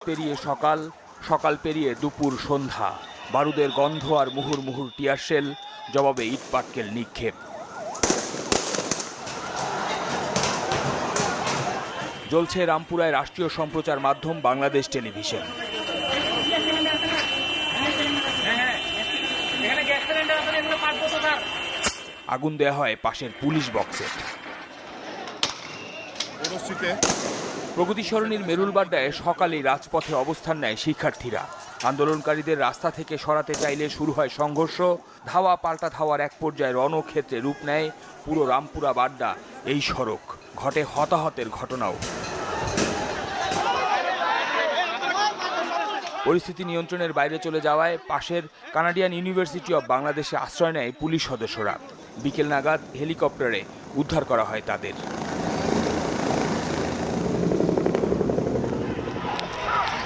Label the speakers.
Speaker 1: পেরিয়ে সকাল, সকাল পেরিয়ে দুপুর সন্ধ্যা, বারুদের গন্ধ আর মুহুর্মুহুর টিয়ার শেল, জবাবে ইট পাটকেল নিক্ষেপ। জ্বলছে রামপুরায় রাষ্ট্রীয় সম্প্রচার মাধ্যম বাংলাদেশ টেলিভিশন। আগুন দেয়া হয় পাশের পুলিশ বক্সে। প্রগতি সরণির মেরুলবাড্ডায় সকালেই রাজপথে অবস্থান নেয় শিক্ষার্থীরা। আন্দোলনকারীদের রাস্তা থেকে সরাতে চাইলে শুরু হয় সংঘর্ষ। ধাওয়া পাল্টা ধাওয়ার এক পর্যায়ে রণক্ষেত্রে রূপ নেয় পুরো রামপুরা বাড্ডা এই সড়ক। ঘটে হতাহতের ঘটনাও। পরিস্থিতি নিয়ন্ত্রণের বাইরে চলে যাওয়ায় পাশের কানাডিয়ান ইউনিভার্সিটি অব বাংলাদেশে আশ্রয় নেয় পুলিশ সদস্যরা। বিকেল নাগাদ হেলিকপ্টারে উদ্ধার করা হয় তাদের।